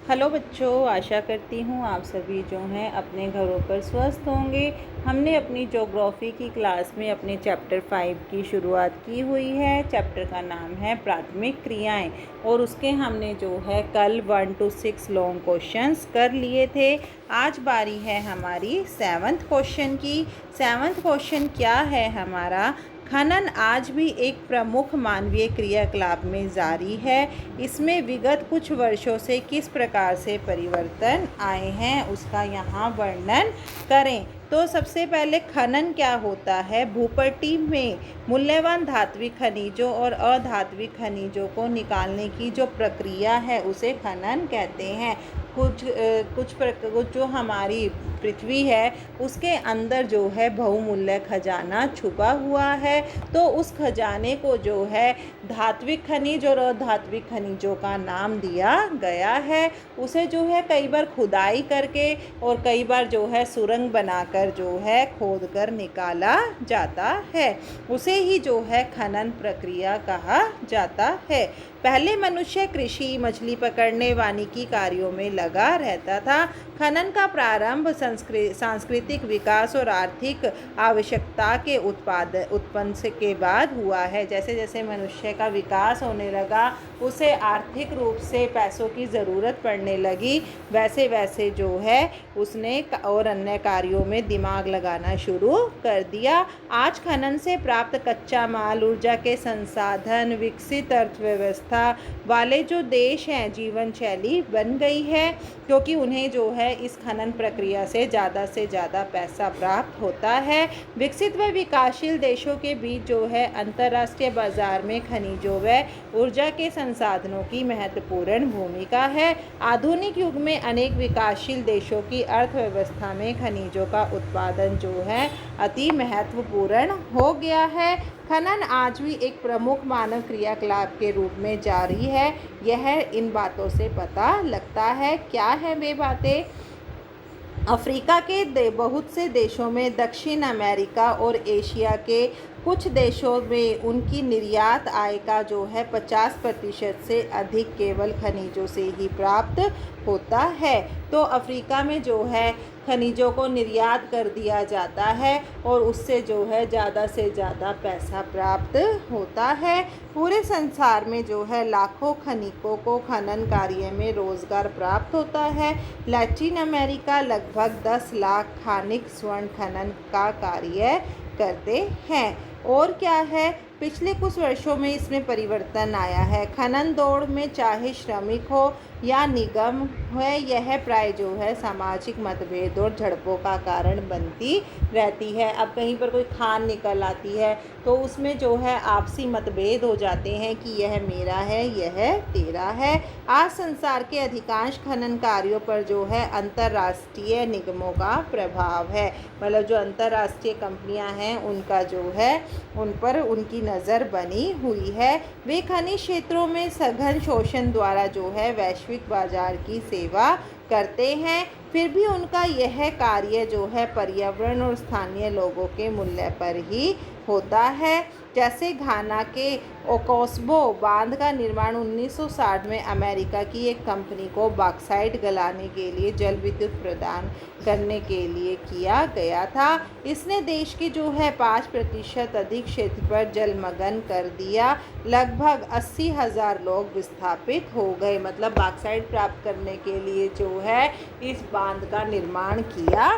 Hello बच्चों, आशा करती हूँ आप सभी जो हैं अपने घरों पर स्वस्थ होंगे। हमने अपनी ज्योग्राफी की क्लास में अपने चैप्टर 5 की शुरुआत की हुई है। चैप्टर का नाम है प्राथमिक क्रियाएं और उसके हमने जो है कल 1 to 6 लॉन्ग क्वेश्चंस कर लिए थे। आज बारी है हमारी 7th क्वेश्चन की। 7th क्वेश्चन क्या है हमारा? खनन आज भी एक प्रमुख मानवीय क्रियाकलाप में जारी है। इसमें विगत कुछ वर्षों से किस प्रकार से परिवर्तन आए हैं उसका यहाँ वर्णन करें। तो सबसे पहले खनन क्या होता है? भूपट्टी में मूल्यवान धात्विक खनिजों और अधात्विक खनिजों को निकालने की जो प्रक्रिया है उसे खनन कहते हैं। कुछ जो हमारी पृथ्वी है उसके अंदर जो है बहुमूल्य खजाना छुपा हुआ है, तो उस खजाने को जो है धात्विक खनिज और अधात्विक खनिजों का नाम दिया गया है। उसे जो है कई बार खुदाई करके और कई बार जो है सुरंग बनाकर जो है खोद कर निकाला जाता है, उसे ही जो है खनन प्रक्रिया कहा जाता है। पहले मनुष्य कृषि, मछली पकड़ने, वानिकी कार्यों में लगा रहता था। खनन का प्रारंभ सांस्कृतिक विकास और आर्थिक आवश्यकता के उत्पन्न से के बाद हुआ है। जैसे जैसे मनुष्य का विकास होने लगा, उसे आर्थिक रूप से पैसों की ज़रूरत पड़ने लगी, वैसे वैसे जो है उसने और अन्य कार्यों में दिमाग लगाना शुरू कर दिया। आज खनन से प्राप्त कच्चा माल, ऊर्जा के संसाधन, विकसित अर्थव्यवस्था वाले जो देश हैं जीवन शैली बन गई है, क्योंकि उन्हें जो है इस खनन प्रक्रिया से ज़्यादा पैसा प्राप्त होता है। विकसित व विकासशील देशों के बीच जो है अंतर्राष्ट्रीय बाजार में खनिजों व ऊर्जा के संसाधनों की महत्वपूर्ण भूमिका है। आधुनिक युग में अनेक विकासशील देशों की अर्थव्यवस्था में खनिजों का उत्पादन जो है अति महत्वपूर्ण हो गया है। खनन आज भी एक प्रमुख मानव क्रियाकलाप के रूप में जारी है। यह इन बातों से पता लगता है। क्या है वे बातें? अफ्रीका के बहुत से देशों में, दक्षिण अमेरिका और एशिया के कुछ देशों में उनकी निर्यात आय का जो है 50% से अधिक केवल खनिजों से ही प्राप्त होता है। तो अफ्रीका में जो है खनिजों को निर्यात कर दिया जाता है और उससे जो है ज़्यादा से ज़्यादा पैसा प्राप्त होता है। पूरे संसार में जो है लाखों खनिकों को खनन कार्य में रोज़गार प्राप्त होता है। लैटिन अमेरिका लगभग 10 लाख खानिक स्वर्ण खनन का कार्य करते हैं। और क्या है? पिछले कुछ वर्षों में इसमें परिवर्तन आया है। खनन दौड़ में चाहे श्रमिक हो या निगम है, यह प्राय जो है सामाजिक मतभेद और झड़पों का कारण बनती रहती है। अब कहीं पर कोई खान निकल आती है तो उसमें जो है आपसी मतभेद हो जाते हैं कि यह मेरा है, यह तेरा है। आज संसार के अधिकांश खनन कार्यों पर जो है अंतर्राष्ट्रीय निगमों का प्रभाव है। मतलब जो अंतर्राष्ट्रीय कंपनियां हैं उनका जो है उन पर उनकी नज़र बनी हुई है। वे खनिज क्षेत्रों में सघन शोषण द्वारा जो है वैश्विक बाजार की सेवा करते हैं। फिर भी उनका यह कार्य जो है पर्यावरण और स्थानीय लोगों के मूल्य पर ही होता है। जैसे घाना के ओकोस्बो बांध का निर्माण 1960 में अमेरिका की एक कंपनी को बॉक्साइट गलाने के लिए जल विद्युत प्रदान करने के लिए किया गया था। इसने देश के जो है 5% अधिक क्षेत्र पर जलमग्न कर दिया। लगभग 80,000 लोग विस्थापित हो गए। मतलब बॉक्साइट प्राप्त करने के लिए जो है इस बांध का निर्माण किया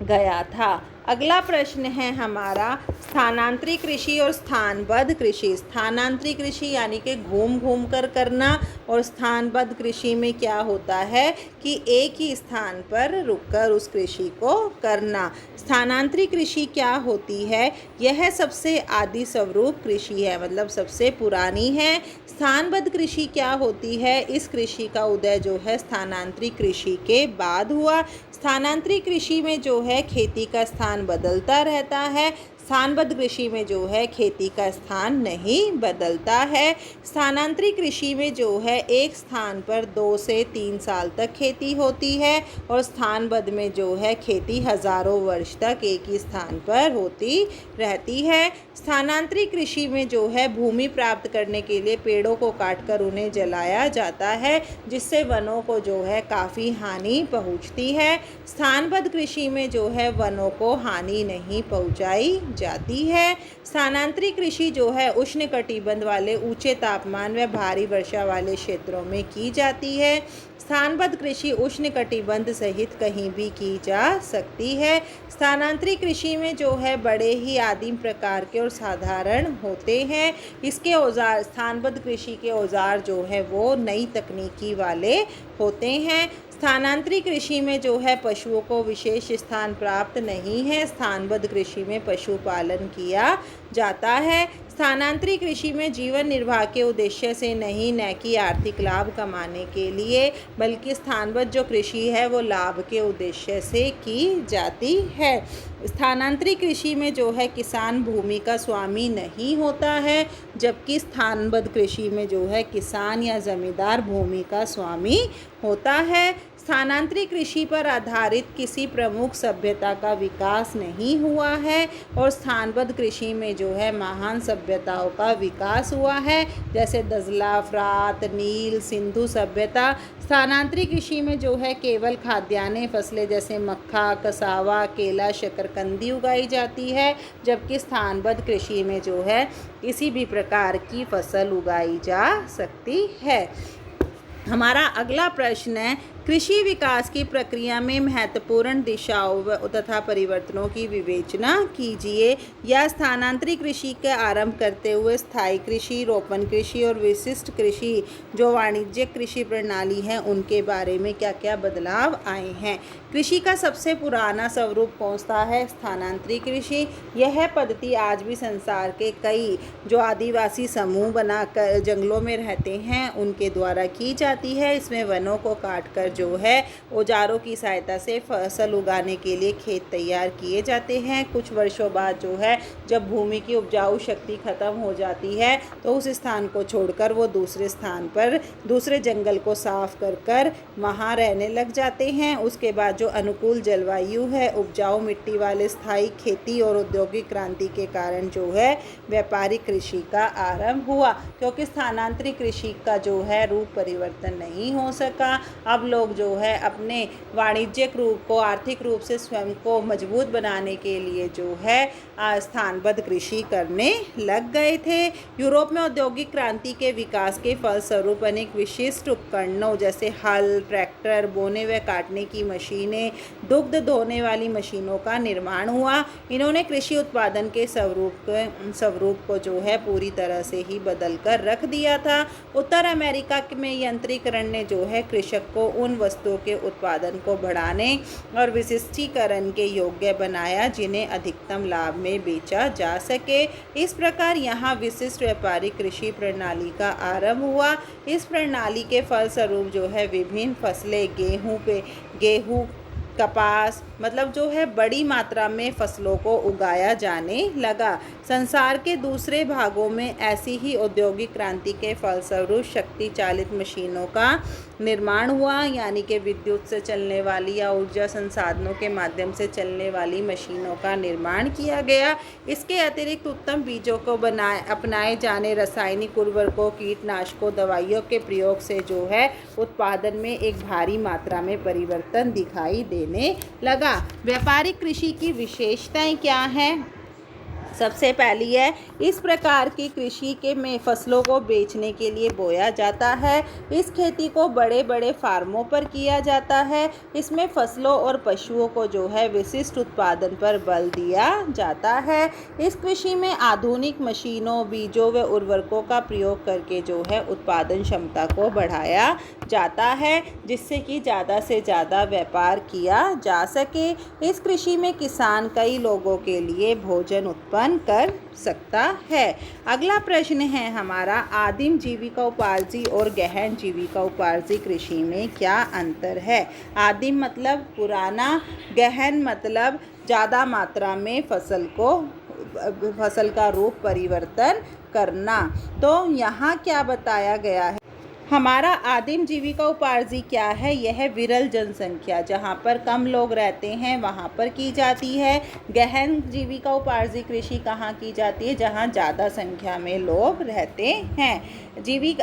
गया था। अगला प्रश्न है हमारा स्थानांतरित कृषि और स्थानबद्ध कृषि। स्थानांतरित कृषि यानी कि घूम घूम कर करना, और स्थानबद्ध कृषि में क्या होता है कि एक ही स्थान पर रुककर उस कृषि को करना। स्थानांतरित कृषि क्या होती है? यह सबसे आदि स्वरूप कृषि है, मतलब सबसे पुरानी है। स्थानबद्ध कृषि क्या होती है? इस कृषि का उदय जो है स्थानांतरित कृषि के बाद हुआ। स्थानांतरित कृषि में जो है खेती का स्थान बदलता रहता है। स्थानबद्ध कृषि में जो है खेती का स्थान नहीं बदलता है। स्थानांतरित कृषि में जो है एक स्थान पर 2 से 3 साल तक खेती होती है और स्थानबद्ध में जो है खेती हज़ारों वर्ष तक एक ही स्थान पर होती रहती है। स्थानांतरित कृषि में जो है भूमि प्राप्त करने के लिए पेड़ों को काटकर उन्हें जलाया जाता है, जिससे वनों को जो है काफ़ी हानि पहुंचती है। स्थानबद्ध कृषि में जो है वनों को हानि नहीं पहुंचाई जाती है। स्थानांतरित कृषि जो है उष्णकटिबंध वाले ऊंचे तापमान व भारी वर्षा वाले क्षेत्रों में की जाती है। स्थानबद्ध कृषि उष्णकटिबंध सहित कहीं भी की जा सकती है। स्थानांतरित कृषि में जो है बड़े ही आदिम प्रकार के और साधारण होते हैं। इसके औजार, स्थानबद्ध कृषि के औजार जो है वो नई तकनीकी वाले होते हैं। स्थानांतरित कृषि में जो है पशुओं को विशेष स्थान प्राप्त नहीं है। स्थानबद्ध कृषि में पशुपालन किया जाता है। स्थानांतरित कृषि में जीवन निर्वाह के उद्देश्य से नहीं, न कि आर्थिक लाभ कमाने के लिए, बल्कि स्थानबद्ध जो कृषि है वो लाभ के उद्देश्य से की जाती है। स्थानांतरित कृषि में जो है किसान भूमि का स्वामी नहीं होता है, जबकि स्थानबद्ध कृषि में जो है किसान या जमींदार भूमि का स्वामी होता है। स्थानांतरित कृषि पर आधारित किसी प्रमुख सभ्यता का विकास नहीं हुआ है और स्थानबद्ध कृषि में जो है महान सभ्यताओं का विकास हुआ है, जैसे दजला, फ्रात, नील, सिंधु सभ्यता। स्थानांतरित कृषि में जो है केवल खाद्यान्य फसलें जैसे मक्का, कसावा, केला, शकरकंदी उगाई जाती है, जबकि स्थानबद्ध कृषि में जो है किसी भी प्रकार की फसल उगाई जा सकती है। हमारा अगला प्रश्न है, कृषि विकास की प्रक्रिया में महत्वपूर्ण दिशाओं तथा परिवर्तनों की विवेचना कीजिए। या स्थानांतरित कृषि का आरंभ करते हुए स्थायी कृषि, रोपण कृषि और विशिष्ट कृषि जो वाणिज्यिक कृषि प्रणाली है उनके बारे में क्या क्या बदलाव आए हैं। कृषि का सबसे पुराना स्वरूप कौन सा है? स्थानांतरित कृषि। यह पद्धति आज भी संसार के कई जो आदिवासी समूह बनाकर जंगलों में रहते हैं उनके द्वारा की जाती है। इसमें वनों को काटकर जो है औजारों की सहायता से फसल उगाने के लिए खेत तैयार किए जाते हैं। कुछ वर्षों बाद जो है जब भूमि की उपजाऊ शक्ति खत्म हो जाती है तो उस स्थान को छोड़कर वो दूसरे स्थान पर दूसरे जंगल को साफ कर वहाँ रहने लग जाते हैं। उसके बाद जो अनुकूल जलवायु है, उपजाऊ मिट्टी वाले स्थायी खेती और औद्योगिक क्रांति के कारण जो है व्यापारिक कृषि का आरंभ हुआ। क्योंकि स्थानांतरित कृषि का जो है रूप परिवर्तन नहीं हो सका, अब लोग जो है अपने वाणिज्यिक रूप को, आर्थिक रूप से स्वयं को मजबूत बनाने के लिए जो है स्थानबद्ध कृषि करने लग गए थे। यूरोप में औद्योगिक क्रांति के विकास के फलस्वरूप अनेक विशिष्ट उपकरणों जैसे हल, ट्रैक्टर, बोने व काटने की मशीनें, दुग्ध धोने वाली मशीनों का निर्माण हुआ। इन्होंने कृषि उत्पादन के स्वरूप को जो है पूरी तरह से ही बदल कर रख दिया था। उत्तर अमेरिका में यंत्रीकरण ने जो है कृषक को उन वस्तुओं के उत्पादन को बढ़ाने और विशिष्टीकरण के योग्य बनाया जिन्हें अधिकतम लाभ में बेचा जा सके। इस प्रकार यहाँ विशिष्ट व्यापारिक कृषि प्रणाली का आरंभ हुआ। इस प्रणाली के फलस्वरूप जो है विभिन्न फसलें, गेहूँ, कपास मतलब जो है बड़ी मात्रा में फसलों को उगाया जाने लगा। संसार के दूसरे भागों में ऐसी ही औद्योगिक क्रांति के फलस्वरूप शक्ति चालित मशीनों का निर्माण हुआ, यानी कि विद्युत से चलने वाली या ऊर्जा संसाधनों के माध्यम से चलने वाली मशीनों का निर्माण किया गया। इसके अतिरिक्त उत्तम बीजों को अपनाए जाने रासायनिक उर्वरकों, कीटनाशकों, दवाइयों के प्रयोग से जो है उत्पादन में एक भारी मात्रा में परिवर्तन दिखाई देने लगा। व्यापारिक कृषि की विशेषताएं क्या हैं? सबसे पहली है, इस प्रकार की कृषि के में फसलों को बेचने के लिए बोया जाता है। इस खेती को बड़े बड़े फार्मों पर किया जाता है। इसमें फसलों और पशुओं को जो है विशिष्ट उत्पादन पर बल दिया जाता है। इस कृषि में आधुनिक मशीनों, बीजों व उर्वरकों का प्रयोग करके जो है उत्पादन क्षमता को बढ़ाया जाता है, जिससे कि ज़्यादा से ज़्यादा व्यापार किया जा सके। इस कृषि में किसान कई लोगों के लिए भोजन उत्पन्न कर सकता है। अगला प्रश्न है हमारा, आदिम जीविका उपार्जी और गहन जीविका उपार्जी कृषि में क्या अंतर है? आदिम मतलब पुराना, गहन मतलब ज़्यादा मात्रा में फसल को फसल का रूप परिवर्तन करना। तो यहाँ क्या बताया गया है, हमारा आदिम जीविका उपार्जी क्या है, यह विरल जनसंख्या, जहाँ पर कम लोग रहते हैं वहाँ पर की जाती है। गहन जीविका उपार्जी कृषि कहाँ की जाती है, जहाँ ज़्यादा संख्या में लोग रहते हैं।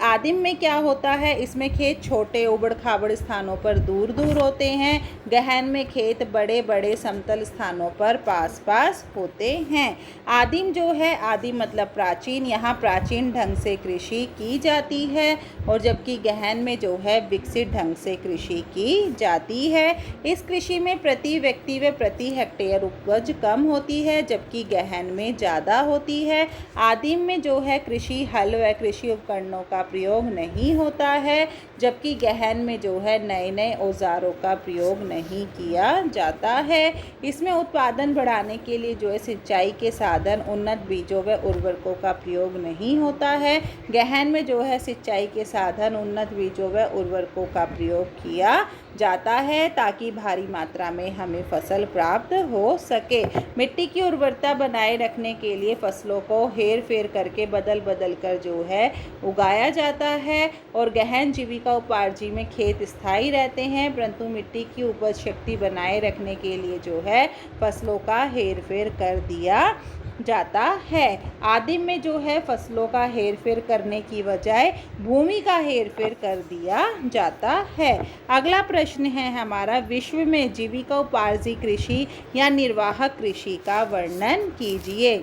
आदिम में क्या होता है, इसमें खेत छोटे उबड़ खाबड़ स्थानों पर दूर दूर होते हैं। गहन में खेत बड़े बड़े समतल स्थानों पर पास पास होते हैं। आदिम जो है, आदिम मतलब प्राचीन, यहाँ प्राचीन ढंग से कृषि की जाती है, और जबकि गहन में जो है विकसित ढंग से कृषि की जाती है। इस कृषि में प्रति व्यक्ति व प्रति हेक्टेयर उपज कम होती है, जबकि गहन में ज़्यादा होती है। आदिम में जो है कृषि हल व कृषि उपकरणों का प्रयोग नहीं होता है, जबकि गहन में जो है नए नए औजारों का प्रयोग नहीं किया जाता है। इसमें उत्पादन बढ़ाने के लिए जो है सिंचाई के साधन, उन्नत बीजों व उर्वरकों का प्रयोग नहीं होता है। गहन में जो है सिंचाई के साधन, उन्नत बीजों व उर्वरकों का प्रयोग किया जाता है, ताकि भारी मात्रा में हमें फसल प्राप्त हो सके। मिट्टी की उर्वरता बनाए रखने के लिए फसलों को हेर फेर करके बदल बदल कर जो है उगाया जाता है। और गहन जीविका उपार्जी में खेत स्थायी रहते हैं, परंतु मिट्टी की उपज शक्ति बनाए रखने के लिए जो है फसलों का हेर फेर कर दिया जाता है। आदिम में जो है फसलों का हेरफेर करने की बजाय भूमि का हेरफेर कर दिया जाता है। अगला प्रश्न है हमारा, विश्व में जीविका उपार्जी कृषि या निर्वाहक कृषि का वर्णन कीजिए।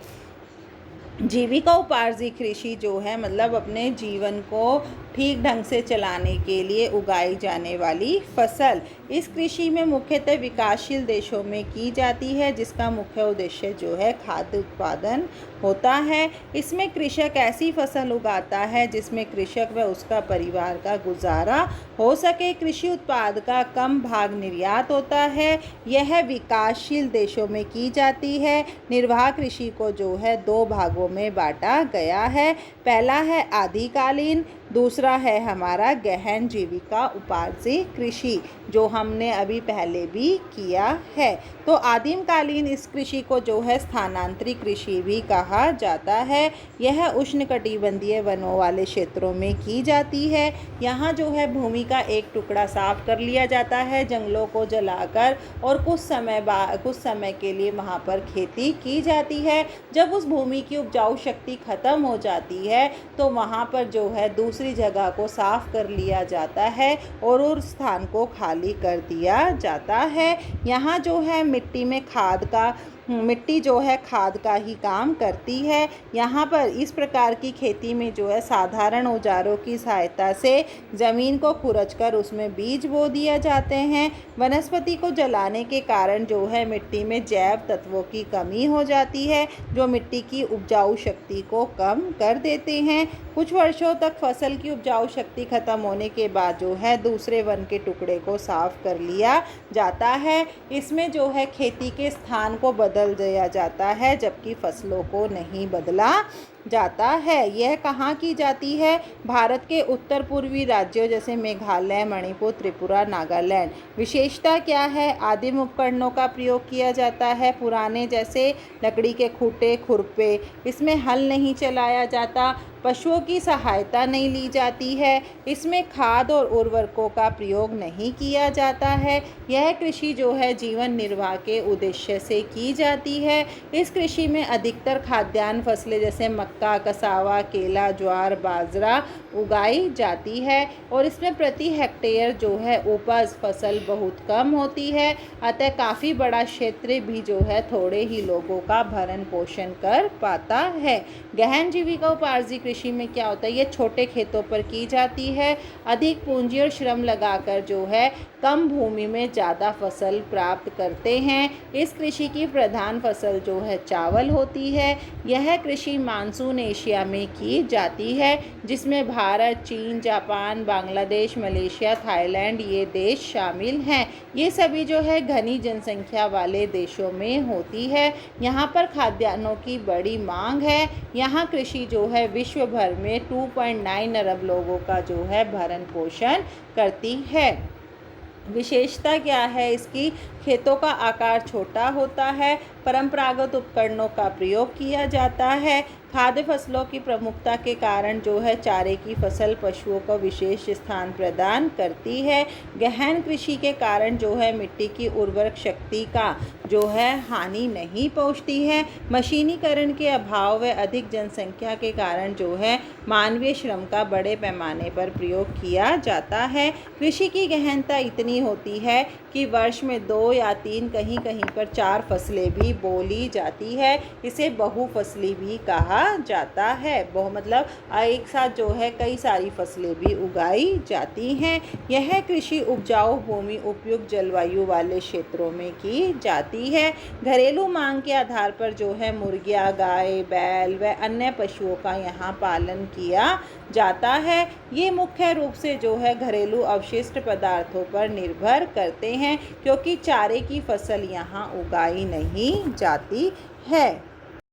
जीविका उपार्जी कृषि जो है मतलब अपने जीवन को ठीक ढंग से चलाने के लिए उगाई जाने वाली फसल। इस कृषि में मुख्यतः विकासशील देशों में की जाती है, जिसका मुख्य उद्देश्य जो है खाद्य उत्पादन होता है। इसमें कृषक ऐसी फसल उगाता है जिसमें कृषक व उसका परिवार का गुजारा हो सके। कृषि उत्पाद का कम भाग निर्यात होता है। यह विकासशील देशों में की जाती है। निर्वाह कृषि को जो है दो भागों में बांटा गया है। पहला है आदिकालीन, दूसरा है हमारा गहन जीविका उपार्जी कृषि, जो हमने अभी पहले भी किया है। तो आदिमकालीन इस कृषि को जो है स्थानांतरित कृषि भी कहा जाता है। यह उष्णकटिबंधीय वनों वाले क्षेत्रों में की जाती है। यहाँ जो है भूमि का एक टुकड़ा साफ कर लिया जाता है जंगलों को जलाकर, और कुछ समय के लिए वहाँ पर खेती की जाती है। जब उस भूमि की उपजाऊ शक्ति खत्म हो जाती है तो वहाँ पर जो है दूसरी जगह को साफ कर लिया जाता है और उस स्थान को खाली कर दिया जाता है। यहाँ जो है मिट्टी जो है खाद का ही काम करती है। यहाँ पर इस प्रकार की खेती में जो है साधारण औजारों की सहायता से ज़मीन को खुरचकर उसमें बीज बो दिया जाते हैं। वनस्पति को जलाने के कारण जो है मिट्टी में जैव तत्वों की कमी हो जाती है, जो मिट्टी की उपजाऊ शक्ति को कम कर देते हैं। कुछ वर्षों तक फसल की उपजाऊ शक्ति खत्म होने के बाद जो है दूसरे वन के टुकड़े को साफ कर लिया जाता है। इसमें जो है खेती के स्थान को बदल दिया जाता है, जबकि फसलों को नहीं बदला जाता है। यह कहाँ की जाती है? भारत के उत्तर पूर्वी राज्यों जैसे मेघालय, मणिपुर, त्रिपुरा, नागालैंड। विशेषता क्या है? आदिम उपकरणों का प्रयोग किया जाता है, पुराने जैसे लकड़ी के खूंटे, खुरपे। इसमें हल नहीं चलाया जाता, पशुओं की सहायता नहीं ली जाती है। इसमें खाद और उर्वरकों का प्रयोग नहीं किया जाता है। यह कृषि जो है जीवन निर्वाह के उद्देश्य से की जाती है। इस कृषि में अधिकतर खाद्यान्न फसलें जैसे मक्का, कसावा, केला, ज्वार, बाजरा उगाई जाती है, और इसमें प्रति हेक्टेयर जो है उपज फसल बहुत कम होती है। अतः काफ़ी बड़ा क्षेत्र भी जो है थोड़े ही लोगों का भरण पोषण कर पाता है। गहन जीविका उपार्जी कृषि में क्या होता है? ये छोटे खेतों पर की जाती है। अधिक पूंजी और श्रम लगाकर जो है कम भूमि में ज़्यादा फसल प्राप्त करते हैं। इस कृषि की प्रधान फसल जो है चावल होती है। यह कृषि मानसून एशिया में की जाती है, जिसमें भारत, चीन, जापान, बांग्लादेश, मलेशिया, थाईलैंड ये देश शामिल हैं। ये सभी जो है घनी जनसंख्या वाले देशों में होती है। यहाँ पर खाद्यान्नों की बड़ी मांग है। यहाँ कृषि जो है विश्व भर में 2.9 अरब लोगों का जो है भरण पोषण करती है। विशेषता क्या है इसकी? खेतों का आकार छोटा होता है, परंपरागत उपकरणों का प्रयोग किया जाता है। खाद्य फसलों की प्रमुखता के कारण जो है चारे की फसल पशुओं को विशेष स्थान प्रदान करती है। गहन कृषि के कारण जो है मिट्टी की उर्वरक शक्ति का जो है हानि नहीं पहुंचती है। मशीनीकरण के अभाव व अधिक जनसंख्या के कारण जो है मानवीय श्रम का बड़े पैमाने पर प्रयोग किया जाता है। कृषि की गहनता इतनी होती है कि वर्ष में 2 या 3 कहीं कहीं पर 4 फसलें भी बोली जाती है। इसे बहुफसली भी कहा जाता है। मतलब एक साथ जो है कई सारी फसलें भी उगाई जाती हैं। यह कृषि उपजाऊ भूमि उपयुक्त जलवायु वाले क्षेत्रों में की जाती है। घरेलू मांग के आधार पर जो है मुर्गियाँ, गाय, बैल व अन्य पशुओं का यहाँ पालन किया जाता है। ये मुख्य रूप से जो है घरेलू अवशिष्ट पदार्थों पर निर्भर करते हैं, क्योंकि चारे की फसल यहाँ उगाई नहीं जाती है।